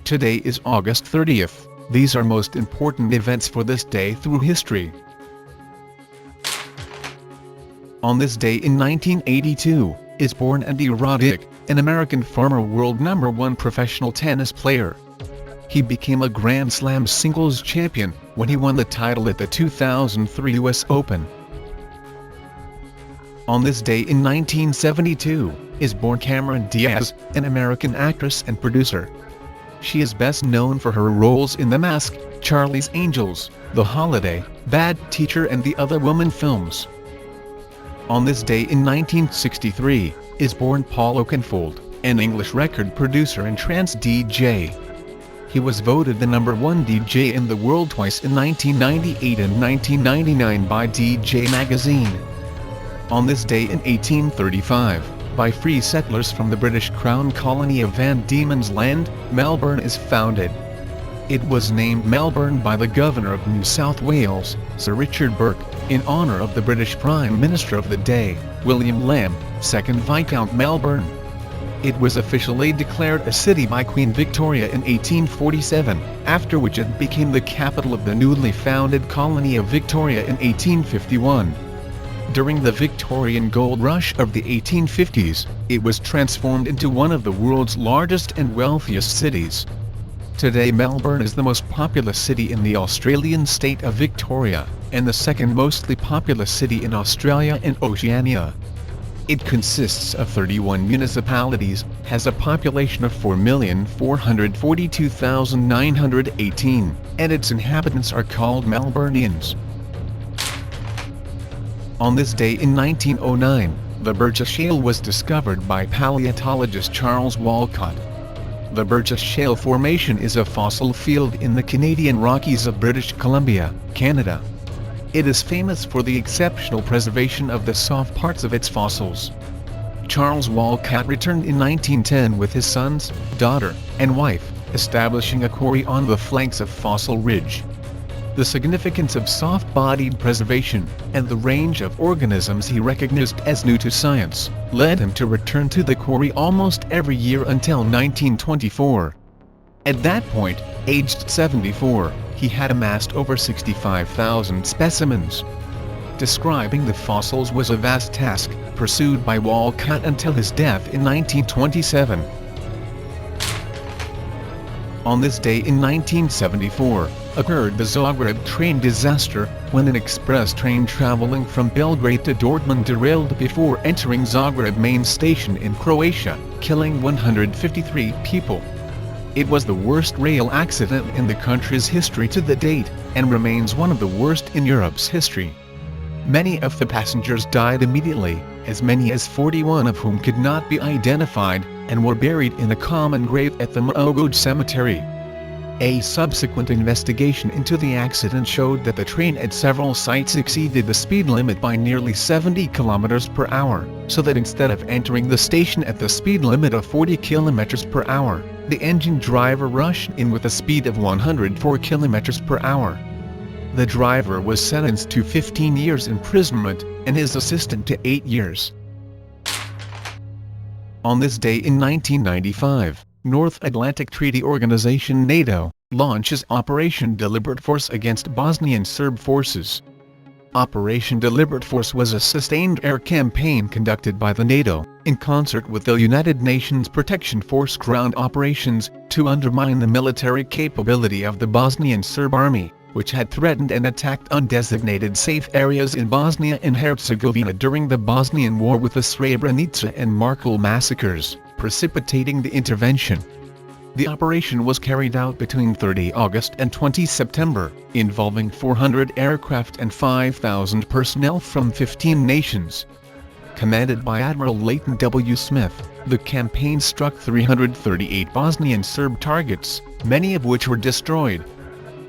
Today is August 30th. These are most important events for this day through history. On this day in 1982, is born Andy Roddick, an American former world #1 professional tennis player. He became a Grand Slam singles champion when he won the title at the 2003 US Open. On this day in 1972, is born Cameron Diaz, an American actress and producer. She is best known for her roles in The Mask, Charlie's Angels, The Holiday, Bad Teacher and the Other Woman films. On this day in 1963, is born Paul Oakenfold, an English record producer and trance DJ. He was voted the #1 DJ in the world twice in 1998 and 1999 by DJ Magazine. On this day in 1835, by free settlers from the British Crown colony of Van Diemen's Land, Melbourne is founded. It was named Melbourne by the Governor of New South Wales, Sir Richard Burke, in honour of the British Prime Minister of the day, William Lamb, 2nd Viscount Melbourne. It was officially declared a city by Queen Victoria in 1847, after which it became the capital of the newly founded colony of Victoria in 1851. During the Victorian gold rush of the 1850s, it was transformed into one of the world's largest and wealthiest cities. Today Melbourne is the most populous city in the Australian state of Victoria, and the second mostly populous city in Australia and Oceania. It consists of 31 municipalities, has a population of 4,442,918, and its inhabitants are called Melburnians. On this day in 1909, the Burgess Shale was discovered by paleontologist Charles Walcott. The Burgess Shale Formation is a fossil field in the Canadian Rockies of British Columbia, Canada. It is famous for the exceptional preservation of the soft parts of its fossils. Charles Walcott returned in 1910 with his sons, daughter, and wife, establishing a quarry on the flanks of Fossil Ridge. The significance of soft-bodied preservation, and the range of organisms he recognized as new to science, led him to return to the quarry almost every year until 1924. At that point, aged 74, he had amassed over 65,000 specimens. Describing the fossils was a vast task, pursued by Walcott until his death in 1927. On this day in 1974, occurred the Zagreb train disaster, when an express train traveling from Belgrade to Dortmund derailed before entering Zagreb main station in Croatia, killing 153 people. It was the worst rail accident in the country's history to the date, and remains one of the worst in Europe's history. Many of the passengers died immediately, as many as 41 of whom could not be identified, and were buried in a common grave at the Mogud cemetery. A subsequent investigation into the accident showed that the train at several sites exceeded the speed limit by nearly 70 km per hour, so that instead of entering the station at the speed limit of 40 km per hour, the engine driver rushed in with a speed of 104 km per hour. The driver was sentenced to 15 years imprisonment, and his assistant to 8 years. On this day in 1995, North Atlantic Treaty Organization NATO launches Operation Deliberate Force against Bosnian Serb forces. Operation Deliberate Force was a sustained air campaign conducted by the NATO, in concert with the United Nations Protection Force ground operations, to undermine the military capability of the Bosnian Serb army, which had threatened and attacked undesignated safe areas in Bosnia and Herzegovina during the Bosnian War with the Srebrenica and Markel massacres, precipitating the intervention. The operation was carried out between 30 August and 20 September, involving 400 aircraft and 5,000 personnel from 15 nations. Commanded by Admiral Leighton W. Smith, the campaign struck 338 Bosnian Serb targets, many of which were destroyed.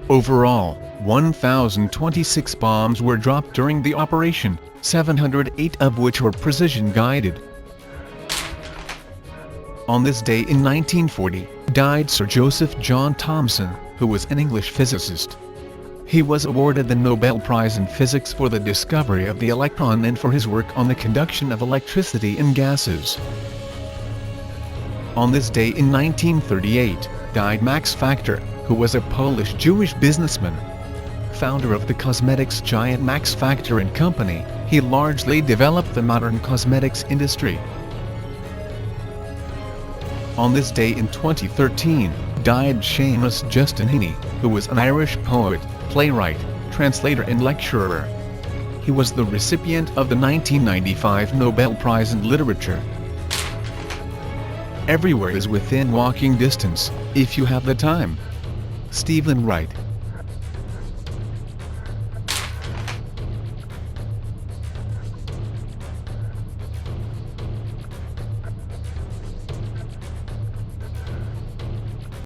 Overall, 1,026 bombs were dropped during the operation, 708 of which were precision-guided. On this day in 1940, died Sir Joseph John Thomson, who was an English physicist. He was awarded the Nobel Prize in Physics for the discovery of the electron and for his work on the conduction of electricity in gases. On this day in 1938, died Max Factor, who was a Polish Jewish businessman. Founder of the cosmetics giant Max Factor and Company, he largely developed the modern cosmetics industry. On this day in 2013, died Seamus Heaney, who was an Irish poet, playwright, translator and lecturer. He was the recipient of the 1995 Nobel Prize in Literature. Everywhere is within walking distance, if you have the time. Stephen Wright.